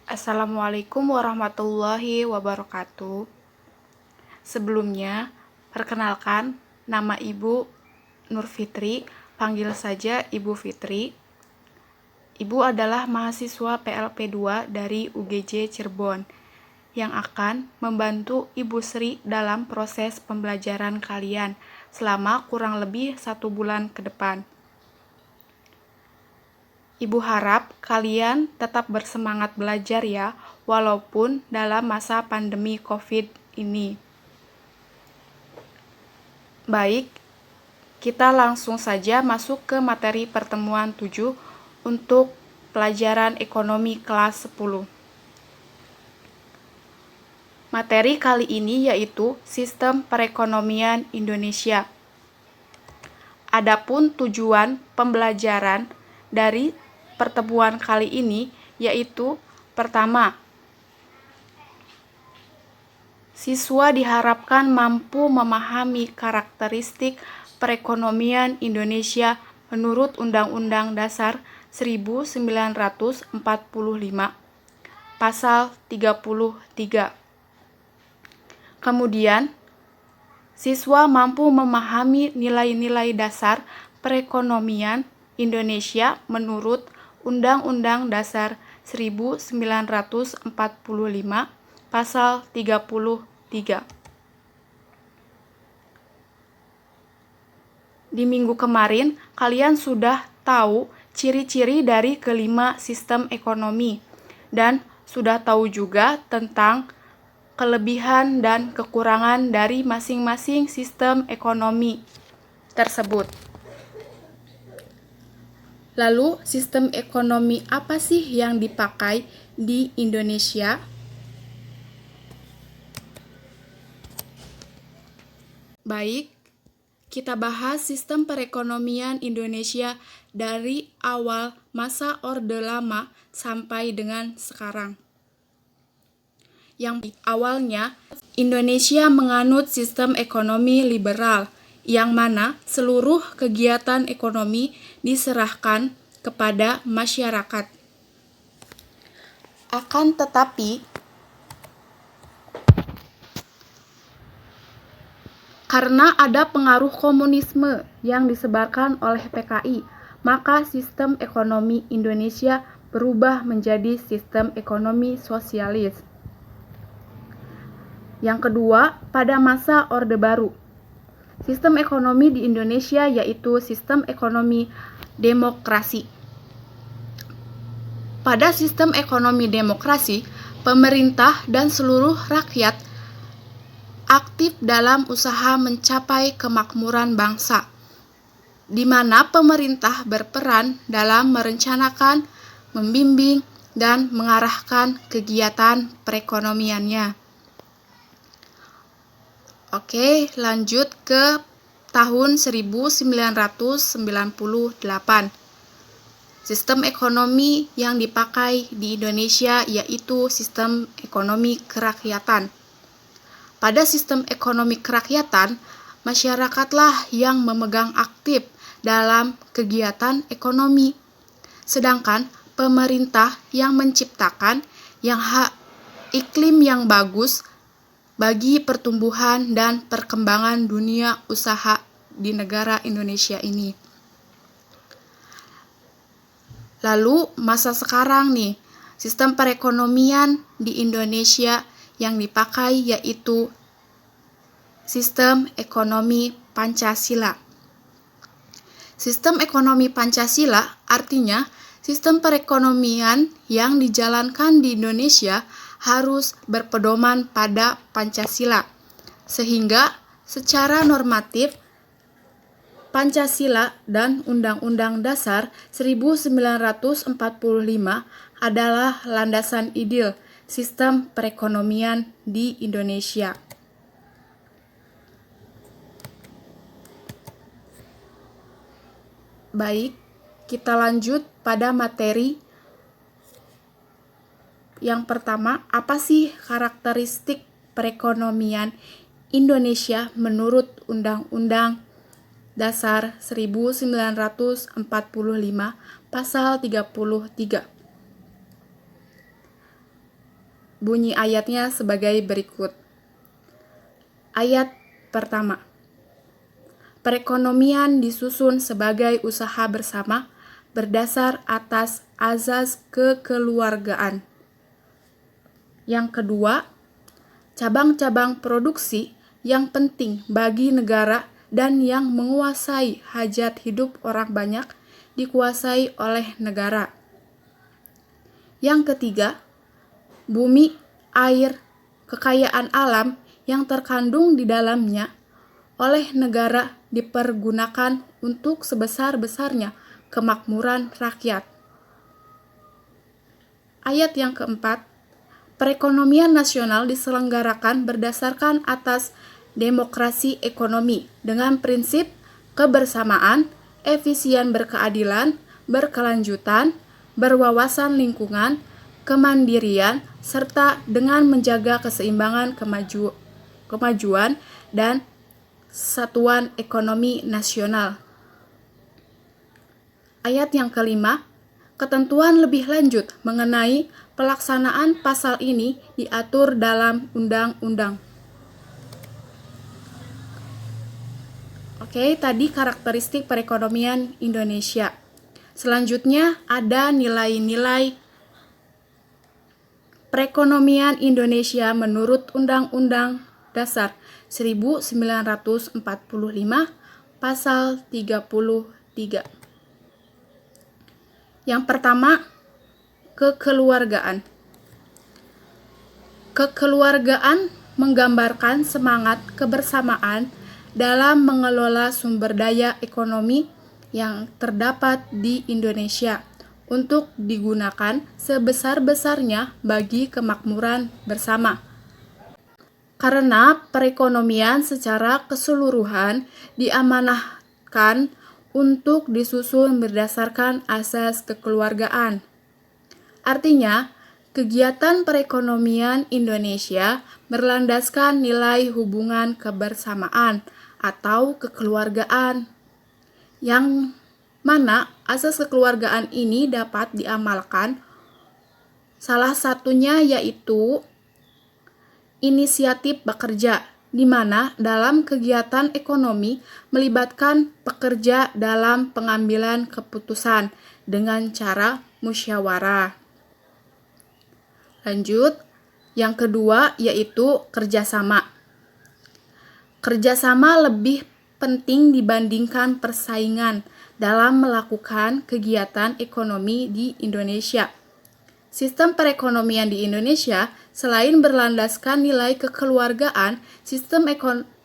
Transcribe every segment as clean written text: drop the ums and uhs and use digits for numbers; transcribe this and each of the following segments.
Assalamualaikum warahmatullahi wabarakatuh. Sebelumnya, perkenalkan, nama Ibu Nur Fitri, panggil saja Ibu Fitri. Ibu adalah mahasiswa PLP 2 dari UGJ Cirebon yang akan membantu Ibu Sri dalam proses pembelajaran kalian selama kurang lebih 1 bulan ke depan. Ibu harap kalian tetap bersemangat belajar ya, walaupun dalam masa pandemi COVID ini. Baik, kita langsung saja masuk ke materi pertemuan 7 untuk pelajaran ekonomi kelas 10. Materi kali ini yaitu Sistem Perekonomian Indonesia. Adapun tujuan pembelajaran dari pertemuan kali ini yaitu pertama, siswa diharapkan mampu memahami karakteristik perekonomian Indonesia menurut Undang-Undang Dasar 1945, Pasal 33. Kemudian, siswa mampu memahami nilai-nilai dasar perekonomian Indonesia menurut Undang-Undang Dasar 1945, Pasal 33. Di minggu kemarin, kalian sudah tahu ciri-ciri dari kelima sistem ekonomi dan sudah tahu juga tentang kelebihan dan kekurangan dari masing-masing sistem ekonomi tersebut. Lalu, sistem ekonomi apa sih yang dipakai di Indonesia? Baik, kita bahas sistem perekonomian Indonesia dari awal masa Orde Lama sampai dengan sekarang. Yang awalnya, Indonesia menganut sistem ekonomi liberal, yang mana seluruh kegiatan ekonomi diserahkan kepada masyarakat. Akan tetapi, karena ada pengaruh komunisme yang disebarkan oleh PKI, maka sistem ekonomi Indonesia berubah menjadi sistem ekonomi sosialis. Yang kedua, pada masa Orde Baru, sistem ekonomi di Indonesia yaitu sistem ekonomi demokrasi. Pada sistem ekonomi demokrasi, pemerintah dan seluruh rakyat aktif dalam usaha mencapai kemakmuran bangsa, di mana pemerintah berperan dalam merencanakan, membimbing, dan mengarahkan kegiatan perekonomiannya. Oke, lanjut ke tahun 1998. Sistem ekonomi yang dipakai di Indonesia yaitu sistem ekonomi kerakyatan. Pada sistem ekonomi kerakyatan, masyarakatlah yang memegang aktif dalam kegiatan ekonomi, sedangkan pemerintah yang menciptakan iklim yang bagus bagi pertumbuhan dan perkembangan dunia usaha di negara Indonesia ini. Lalu masa sekarang nih, sistem perekonomian di Indonesia yang dipakai yaitu sistem ekonomi Pancasila. Sistem ekonomi Pancasila artinya sistem perekonomian yang dijalankan di Indonesia harus berpedoman pada Pancasila, sehingga secara normatif Pancasila dan Undang-Undang Dasar 1945 adalah landasan ideal sistem perekonomian di Indonesia. Baik, kita lanjut pada materi yang pertama, apa sih karakteristik perekonomian Indonesia menurut Undang-Undang Dasar 1945, Pasal 33. bunyi ayatnya sebagai berikut. Ayat pertama. Perekonomian disusun sebagai usaha bersama berdasar atas azas kekeluargaan. Yang kedua, cabang-cabang produksi yang penting bagi negara dan yang menguasai hajat hidup orang banyak dikuasai oleh negara. Yang ketiga, bumi, air, kekayaan alam yang terkandung di dalamnya oleh negara dipergunakan untuk sebesar-besarnya kemakmuran rakyat. Ayat yang keempat, perekonomian nasional diselenggarakan berdasarkan atas demokrasi ekonomi dengan prinsip kebersamaan, efisien berkeadilan, berkelanjutan, berwawasan lingkungan, kemandirian, serta dengan menjaga keseimbangan kemajuan dan satuan ekonomi nasional. Ayat yang kelima, ketentuan lebih lanjut mengenai pelaksanaan pasal ini diatur dalam undang-undang. Oke, tadi karakteristik perekonomian Indonesia. Selanjutnya ada nilai-nilai perekonomian Indonesia menurut Undang-Undang Dasar 1945 pasal 33. Yang pertama, kekeluargaan. Kekeluargaan menggambarkan semangat kebersamaan dalam mengelola sumber daya ekonomi yang terdapat di Indonesia untuk digunakan sebesar-besarnya bagi kemakmuran bersama. Karena perekonomian secara keseluruhan diamanahkan untuk disusun berdasarkan asas kekeluargaan. Artinya, kegiatan perekonomian Indonesia berlandaskan nilai hubungan kebersamaan atau kekeluargaan, yang mana asas kekeluargaan ini dapat diamalkan. Salah satunya yaitu inisiatif bekerja, di mana dalam kegiatan ekonomi melibatkan pekerja dalam pengambilan keputusan dengan cara musyawarah. Lanjut, yang kedua yaitu kerjasama. Kerjasama lebih penting dibandingkan persaingan dalam melakukan kegiatan ekonomi di Indonesia. Sistem perekonomian di Indonesia selain berlandaskan nilai kekeluargaan, sistem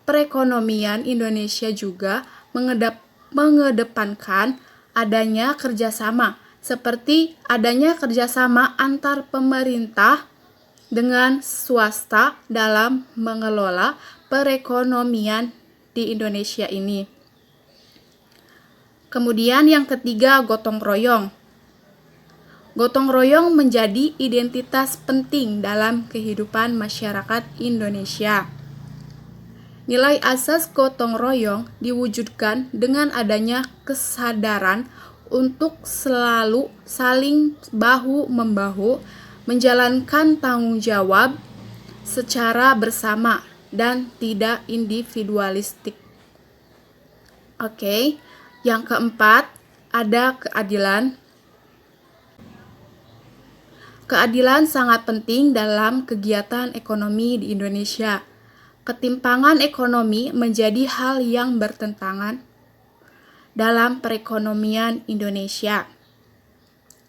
perekonomian Indonesia juga mengedepankan adanya kerjasama, seperti adanya kerjasama antar pemerintah dengan swasta dalam mengelola perekonomian di Indonesia ini. Kemudian yang ketiga, gotong royong. Gotong royong menjadi identitas penting dalam kehidupan masyarakat Indonesia. Nilai asas gotong royong diwujudkan dengan adanya kesadaran untuk selalu saling bahu-membahu menjalankan tanggung jawab secara bersama dan tidak individualistik. Oke, yang keempat ada keadilan. Keadilan sangat penting dalam kegiatan ekonomi di Indonesia. Ketimpangan ekonomi menjadi hal yang bertentangan dalam perekonomian Indonesia.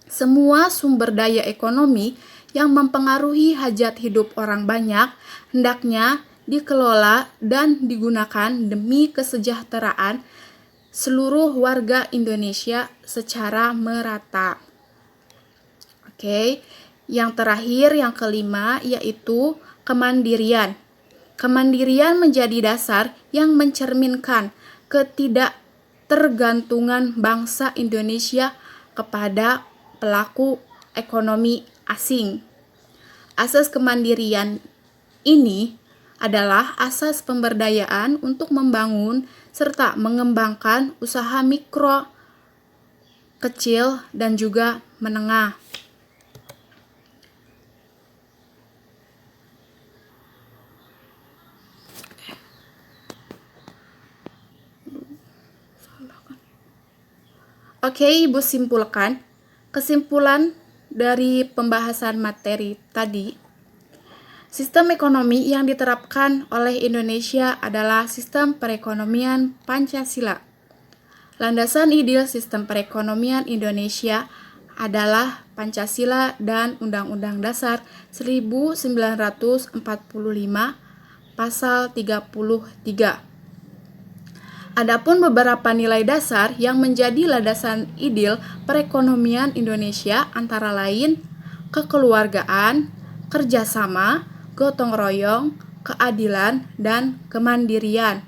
Semua sumber daya ekonomi yang mempengaruhi hajat hidup orang banyak hendaknya dikelola dan digunakan demi kesejahteraan seluruh warga Indonesia secara merata. Oke. Yang terakhir, yang kelima, yaitu kemandirian. Kemandirian menjadi dasar yang mencerminkan ketidaktergantungan bangsa Indonesia kepada pelaku ekonomi asing. Asas kemandirian ini adalah asas pemberdayaan untuk membangun serta mengembangkan usaha mikro, kecil, dan juga menengah. Oke, Ibu simpulkan. Kesimpulan dari pembahasan materi tadi, sistem ekonomi yang diterapkan oleh Indonesia adalah sistem perekonomian Pancasila. Landasan ideal sistem perekonomian Indonesia adalah Pancasila dan Undang-Undang Dasar 1945 Pasal 33. Adapun beberapa nilai dasar yang menjadi landasan ideal perekonomian Indonesia antara lain kekeluargaan, kerjasama, gotong royong, keadilan, dan kemandirian.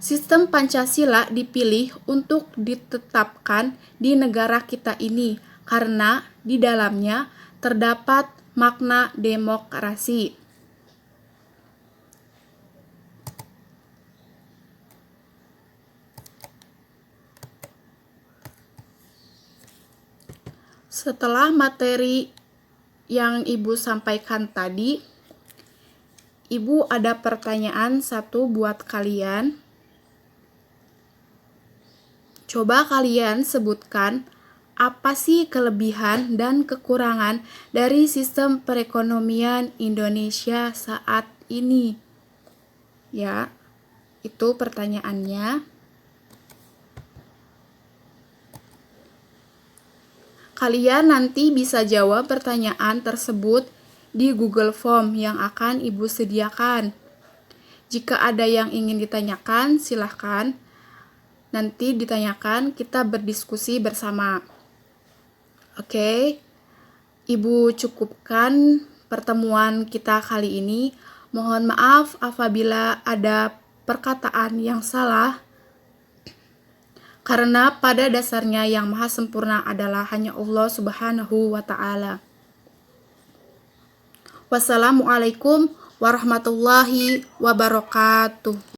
Sistem Pancasila dipilih untuk ditetapkan di negara kita ini karena di dalamnya terdapat makna demokrasi. Setelah materi yang Ibu sampaikan tadi, Ibu ada pertanyaan satu buat kalian. Coba kalian sebutkan apa sih kelebihan dan kekurangan dari sistem perekonomian Indonesia saat ini? Ya, itu pertanyaannya. Kalian nanti bisa jawab pertanyaan tersebut di Google Form yang akan Ibu sediakan. Jika ada yang ingin ditanyakan, silahkan. Nanti ditanyakan, kita berdiskusi bersama. Oke, Ibu cukupkan pertemuan kita kali ini. Mohon maaf apabila ada perkataan yang salah. Karena pada dasarnya yang maha sempurna adalah hanya Allah Subhanahu wa Ta'ala. Wassalamualaikum warahmatullahi wabarakatuh.